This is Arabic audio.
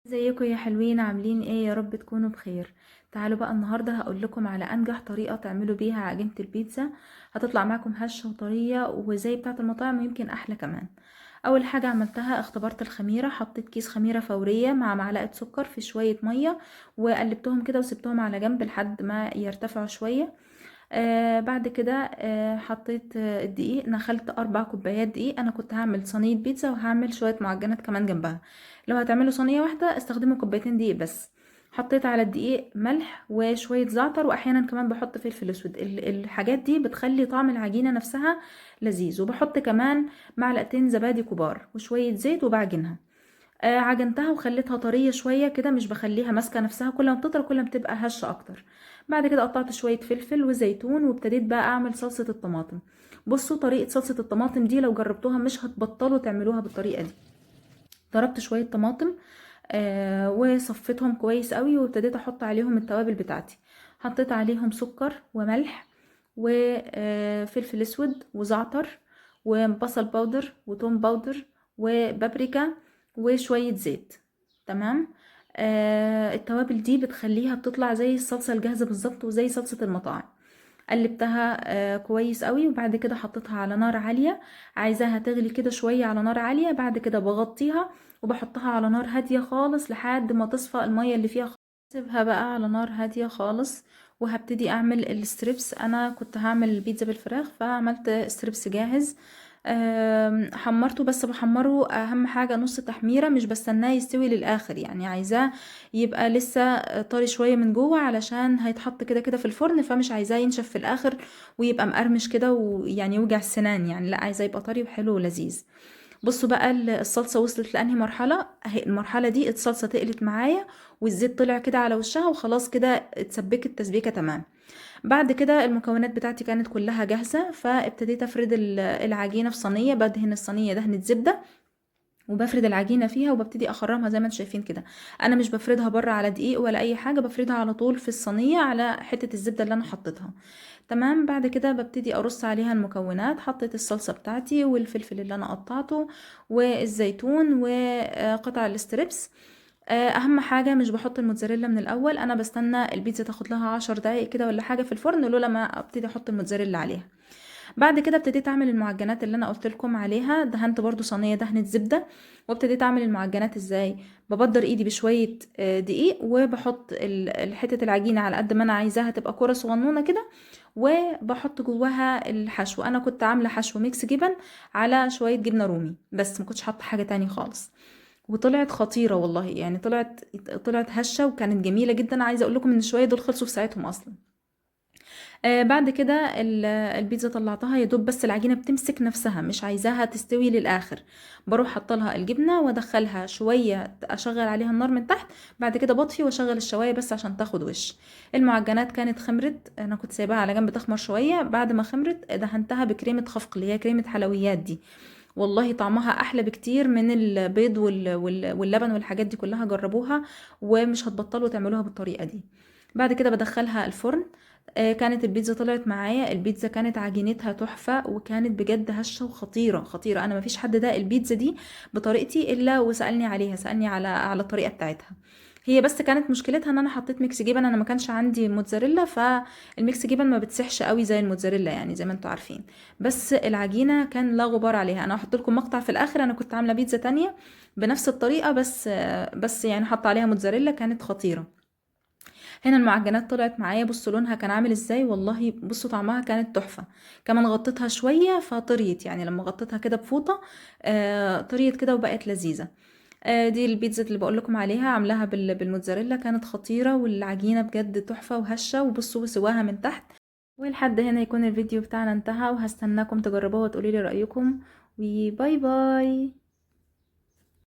ازيكم يا حلوين؟ عاملين ايه؟ يا رب تكونوا بخير. تعالوا بقى النهارده هقول لكم على انجح طريقه تعملوا بيها عجينه البيتزا. هتطلع معاكم هشه وطريه وزي بتاعه المطاعم ويمكن احلى كمان. اول حاجه عملتها اختبرت الخميره، حطيت كيس خميره فوريه مع معلقه سكر في شويه ميه وقلبتهم كده وسبتهم على جنب لحد ما يرتفعوا شويه. بعد كده حطيت الدقيق، نخلت 4 كوبايات دقيق. انا كنت هعمل صينيه بيتزا وهعمل شويه معجنات كمان جنبها. لو هتعملوا صينيه واحده استخدموا كوبايتين دقيق بس. حطيت على الدقيق ملح وشويه زعتر، واحيانا كمان بحط فلفل اسود. الحاجات دي بتخلي طعم العجينه نفسها لذيذ. وبحط كمان معلقتين زبادي كبار وشويه زيت وبعجنها. عجنتها وخليتها طرية شوية كده، مش بخليها ماسكة نفسها. كل ما بتطرى كل ما بتبقى هشة اكتر. بعد كده قطعت شوية فلفل وزيتون وابتديت بقى اعمل صلصة الطماطم. بصوا طريقة صلصة الطماطم دي لو جربتوها مش هتبطلوا تعملوها بالطريقة دي. ضربت شوية طماطم وصفتهم كويس قوي وابتديت احط عليهم التوابل بتاعتي. حطيت عليهم سكر وملح وفلفل اسود وزعتر وبصل باودر وتوم باودر وبابريكا وشوية زيت. تمام. التوابل دي بتخليها بتطلع زي الصلصة الجاهزة بالظبط وزي صلصة المطاعم. قلبتها كويس قوي وبعد كده حطيتها على نار عالية. عايزاها تغلي كده شوية على نار عالية. بعد كده بغطيها وبحطها على نار هادية خالص لحد ما تصفى المية اللي فيها. سيبها بقى على نار هادية خالص وهبتدي اعمل الستريبس. انا كنت هعمل البيتزا بالفراخ فعملت ستريبس جاهز. حمرته، بس بحمره اهم حاجة نص تحميرة، مش بستناه يستوي للاخر. يعني عايزاه يبقى لسه طري شوية من جوه علشان هيتحط كده كده في الفرن، فمش عايزاه ينشف في الاخر ويبقى مقرمش كده ويعني يوجع السنان. يعني لا، عايزاه يبقى طري وحلو ولذيذ. بصوا بقى الصلصة وصلت لأنهي مرحلة. اهي المرحلة دي الصلصة تقلت معايا والزيت طلع كده على وشها وخلاص كده اتسبكت تسبيكة تمام. بعد كده المكونات بتاعتي كانت كلها جاهزة، فابتديت افرد العجينة في صينية. بدهن الصينية دهنة زبدة وبفرد العجينة فيها وببتدي اخرمها زي ما انتم شايفين كده. انا مش بفردها بره على دقيق ولا اي حاجة، بفردها على طول في الصينية على حتة الزبدة اللي انا حطيتها. تمام. بعد كده ببتدي ارص عليها المكونات. حطيت الصلصة بتاعتي والفلفل اللي انا قطعته والزيتون وقطع الستريبس. اهم حاجة مش بحط الموتزاريلا من الاول. انا بستنى البيتزا تاخد لها 10 دقايق كده ولا حاجة في الفرن لولا ما ابتدي احط الموتزاريلا عليها. بعد كده ابتديت اعمل المعجنات اللي انا قلت لكم عليها. دهنت برضو صينيه دهنه زبده وابتديت اعمل المعجنات ازاي. ببدر ايدي بشويه دقيق وبحط حته العجينه على قد ما انا عايزاها تبقى كره صغنونه كده، وبحط جواها الحشو. انا كنت عامله حشو ميكس جبن على شويه جبنه رومي بس، ما كنتش حاطه حاجه تاني خالص. وطلعت خطيره والله، يعني طلعت هشه وكانت جميله جدا. عايزه اقول لكم ان شويه دول خلصوا في ساعتهم اصلا. بعد كده البيتزا طلعتها يا دوب بس العجينه بتمسك نفسها، مش عايزاها تستوي للاخر. بروح حاطه لها الجبنه وادخلها شويه، اشغل عليها النار من تحت. بعد كده بطفي واشغل الشوايه بس عشان تاخد وش. المعجنات كانت خمرت، انا كنت سايباها على جنب تخمر شويه. بعد ما خمرت دهنتها بكريمه خفق اللي هي كريمه حلويات دي. والله طعمها احلى بكتير من البيض واللبن والحاجات دي كلها. جربوها ومش هتبطلوا تعملوها بالطريقه دي. بعد كده بدخلها الفرن. كانت البيتزا طلعت معايا. البيتزا كانت عجينتها تحفة وكانت بجد هشة وخطيرة خطيرة. انا مفيش حد ده البيتزا دي بطريقتي الا وسألني عليها، سألني على الطريقة بتاعتها. هي بس كانت مشكلتها ان انا حطيت ميكس جبن. انا ما كانش عندي موتزاريلا، فالميكس جبن ما بتسحش قوي زي الموتزاريلا يعني زي ما انتوا عارفين. بس العجينة كان لا غبار عليها. انا هحط لكم مقطع في الاخر. انا كنت عاملة بيتزا تانية بنفس الطريقة بس يعني حط عليها موتزاريلا كانت خطيرة. هنا المعجنات طلعت معايا. بصوا لونها كان عامل ازاي، والله بصوا طعمها كانت تحفة. كمان غطيتها شوية فطريت، يعني لما غطيتها كده بفوطة طريت كده وبقت لذيذة. دي البيتزا اللي بقول لكم عليها، عاملاها بالموتزاريلا. كانت خطيرة والعجينة بجد تحفة وهشة. وبصوا سواها من تحت. ولحد هنا يكون الفيديو بتاعنا انتهى، وهستناكم تجربوها وتقولي لي رأيكم. وباي باي.